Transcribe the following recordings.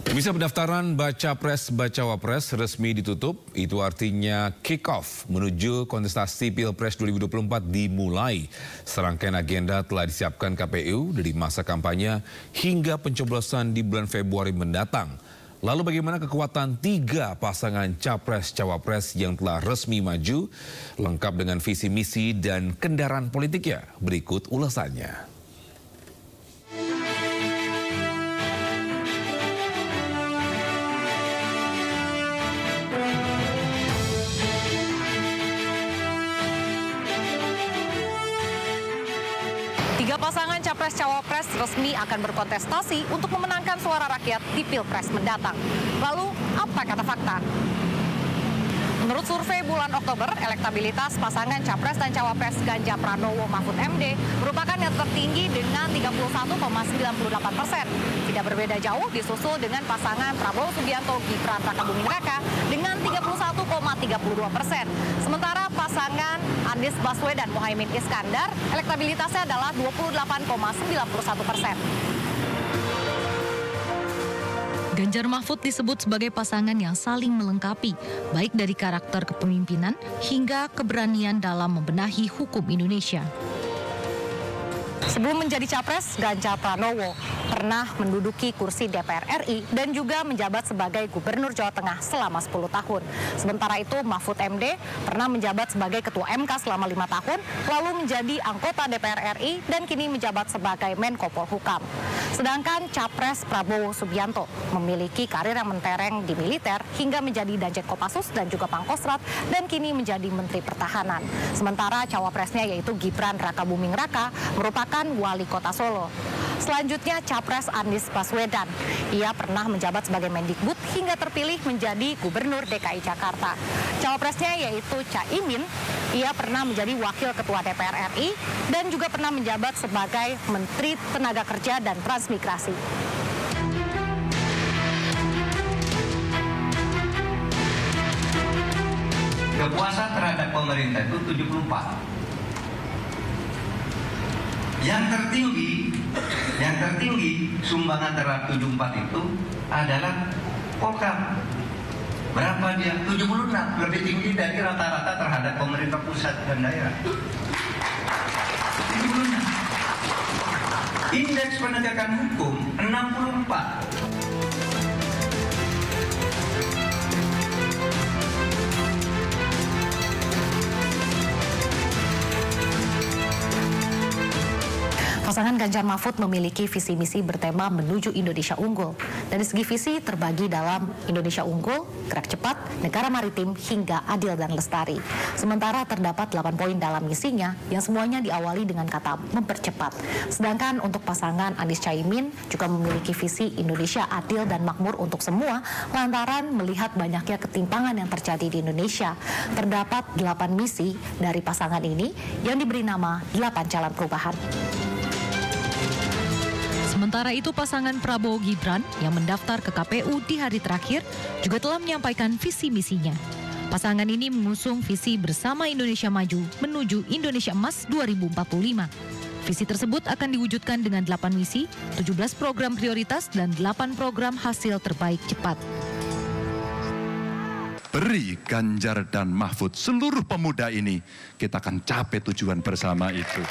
Bisa pendaftaran Baca Pres Bacawa Pres resmi ditutup, itu artinya kick-off menuju kontestasi Pilpres 2024 dimulai. Serangkaian agenda telah disiapkan KPU dari masa kampanye hingga pencoblosan di bulan Februari mendatang. Lalu bagaimana kekuatan 3 pasangan Capres-Cawapres yang telah resmi maju, lengkap dengan visi misi dan kendaraan politiknya? Berikut ulasannya. Tiga pasangan Capres-Cawapres resmi akan berkontestasi untuk memenangkan suara rakyat di Pilpres mendatang. Lalu, apa kata fakta? Menurut survei bulan Oktober, elektabilitas pasangan Capres dan Cawapres Ganjar Pranowo Mahfud MD merupakan yang tertinggi dengan 31,98%. Tidak berbeda jauh disusul dengan pasangan Prabowo Subianto Gibran Rakabuming Raka dengan 31,32%. Sementara pasangan Anies Baswedan Muhaimin Iskandar elektabilitasnya adalah 28,91%. Ganjar Mahfud disebut sebagai pasangan yang saling melengkapi, baik dari karakter kepemimpinan hingga keberanian dalam membenahi hukum Indonesia. Sebelum menjadi Capres, Ganjar Pranowo pernah menduduki kursi DPR RI dan juga menjabat sebagai Gubernur Jawa Tengah selama 10 tahun. Sementara itu, Mahfud MD pernah menjabat sebagai Ketua MK selama 5 tahun, lalu menjadi anggota DPR RI dan kini menjabat sebagai Menko Polhukam. Sedangkan Capres Prabowo Subianto memiliki karir yang mentereng di militer hingga menjadi Danjen Kopassus dan juga Pangkostrat dan kini menjadi Menteri Pertahanan. Sementara cawapresnya yaitu Gibran Rakabuming Raka merupakan Wali Kota Solo. Selanjutnya Capres Anies Baswedan. Ia pernah menjabat sebagai Mendikbud hingga terpilih menjadi Gubernur DKI Jakarta. Cawapresnya yaitu Caimin. Ia pernah menjadi Wakil Ketua DPR RI dan juga pernah menjabat sebagai Menteri Tenaga Kerja dan Transmigrasi. Kepuasan terhadap pemerintah itu 74. Yang tertinggi sumbangan terhadap 74 itu adalah Polkam. Berapa dia? 76, lebih tinggi dari rata-rata terhadap pemerintah pusat dan daerah. 76. Indeks penegakan hukum 64. Pasangan Ganjar Mahfud memiliki visi misi bertema menuju Indonesia unggul. Dari segi visi terbagi dalam Indonesia unggul, gerak cepat, negara maritim, hingga adil dan lestari. Sementara terdapat 8 poin dalam misinya yang semuanya diawali dengan kata mempercepat. Sedangkan untuk pasangan Anies Caimin juga memiliki visi Indonesia adil dan makmur untuk semua lantaran melihat banyaknya ketimpangan yang terjadi di Indonesia. Terdapat 8 misi dari pasangan ini yang diberi nama 8 Jalan Perubahan. Sementara itu pasangan Prabowo Gibran yang mendaftar ke KPU di hari terakhir juga telah menyampaikan visi misinya. Pasangan ini mengusung visi bersama Indonesia Maju menuju Indonesia Emas 2045. Visi tersebut akan diwujudkan dengan 8 misi, 17 program prioritas dan 8 program hasil terbaik cepat. Beri Ganjar dan Mahfud seluruh pemuda ini, kita akan capai tujuan bersama itu.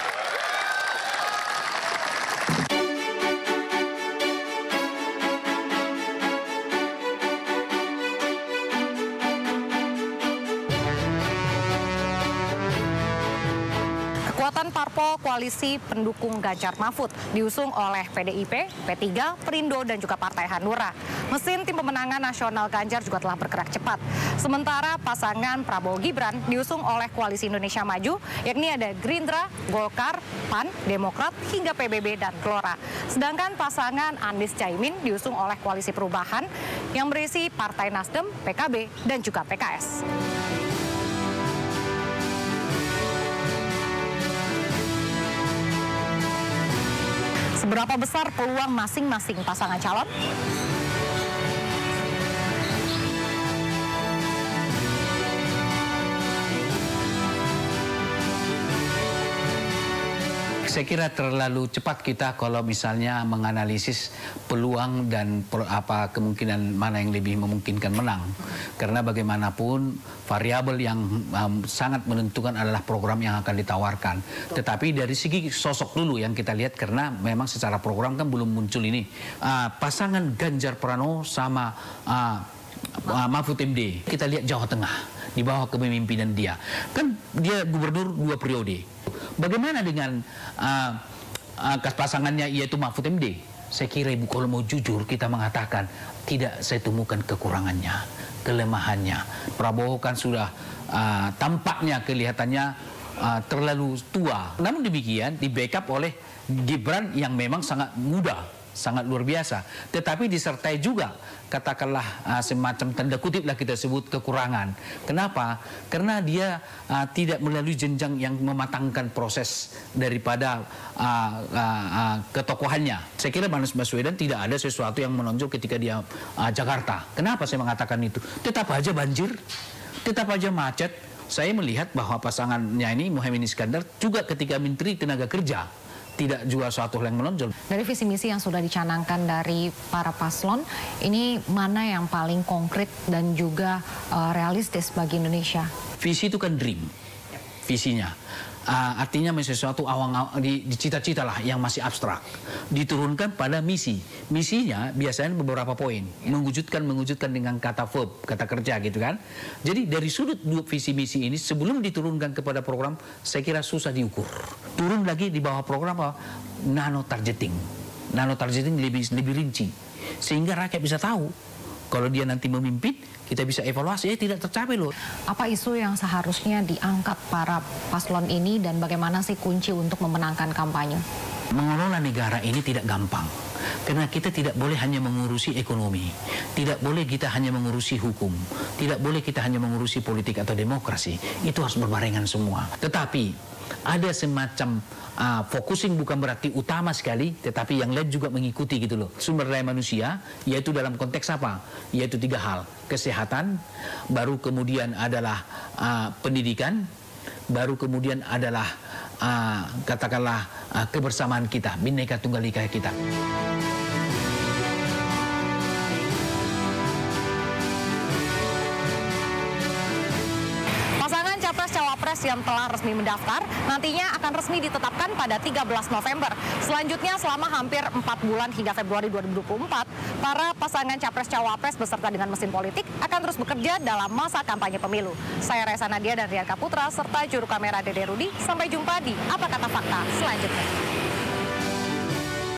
Kekuatan parpol koalisi pendukung Ganjar Mahfud diusung oleh PDIP, P3, Perindo, dan juga Partai Hanura. Mesin tim pemenangan nasional Ganjar juga telah bergerak cepat. Sementara pasangan Prabowo Gibran diusung oleh Koalisi Indonesia Maju, yakni ada Gerindra, Golkar, PAN, Demokrat, hingga PBB dan Gelora. Sedangkan pasangan Anies Caimin diusung oleh Koalisi Perubahan yang berisi Partai Nasdem, PKB, dan juga PKS. Seberapa besar peluang masing-masing pasangan calon? Saya kira terlalu cepat kita kalau misalnya menganalisis peluang dan kemungkinan mana yang lebih memungkinkan menang. Karena bagaimanapun variabel yang sangat menentukan adalah program yang akan ditawarkan. Tetapi dari segi sosok dulu yang kita lihat, karena memang secara program kan belum muncul ini. Pasangan Ganjar Pranowo sama Mahfud MD. Kita lihat Jawa Tengah di bawah kepemimpinan dia. Kan dia gubernur 2 periode. Bagaimana dengan pasangannya yaitu Mahfud MD? Saya kira Ibu kalau mau jujur kita mengatakan tidak saya temukan kekurangannya, kelemahannya. Prabowo kan sudah tampaknya kelihatannya terlalu tua. Namun demikian di backup oleh Gibran yang memang sangat muda, sangat luar biasa. Tetapi disertai juga katakanlah semacam tanda kutip lah kita sebut kekurangan. Kenapa? Karena dia tidak melalui jenjang yang mematangkan proses daripada ketokohannya. Saya kira Anies Baswedan tidak ada sesuatu yang menonjol ketika dia Jakarta. Kenapa saya mengatakan itu? Tetap aja banjir, tetap aja macet. Saya melihat bahwa pasangannya ini Muhaimin Iskandar juga ketika Menteri Tenaga Kerja tidak juga suatu hal yang menonjol. Dari visi misi yang sudah dicanangkan dari para paslon, ini mana yang paling konkret dan juga realistis bagi Indonesia? Visi itu kan dream, visinya. Artinya sesuatu di cita-cita lah yang masih abstrak. Diturunkan pada misi. Misinya biasanya beberapa poin. Mewujudkan dengan kata verb, kata kerja gitu kan. Jadi dari sudut dua visi misi ini sebelum diturunkan kepada program, saya kira susah diukur. Turun lagi di bawah program apa? Nano targeting. Nano targeting lebih rinci. Sehingga rakyat bisa tahu kalau dia nanti memimpin, kita bisa evaluasi, tidak tercapai loh. Apa isu yang seharusnya diangkat para paslon ini dan bagaimana sih kunci untuk memenangkan kampanye? Mengelola negara ini tidak gampang. Karena kita tidak boleh hanya mengurusi ekonomi. Tidak boleh kita hanya mengurusi hukum. Tidak boleh kita hanya mengurusi politik atau demokrasi. Itu harus berbarengan semua. Tetapi ada semacam focusing bukan berarti utama sekali, tetapi yang lain juga mengikuti gitu loh. Sumber daya manusia, yaitu dalam konteks apa? Yaitu 3 hal. Kesehatan, baru kemudian adalah pendidikan, baru kemudian adalah katakanlah kebersamaan kita, Bhinneka Tunggal Ika kita. Capres yang telah resmi mendaftar nantinya akan resmi ditetapkan pada 13 November. Selanjutnya selama hampir 4 bulan hingga Februari 2024, para pasangan Capres-Cawapres beserta dengan mesin politik akan terus bekerja dalam masa kampanye pemilu. Saya Reza Nadia dan Rian Kaputra serta juru kamera Dede Rudi. Sampai jumpa di Apa Kata Fakta selanjutnya.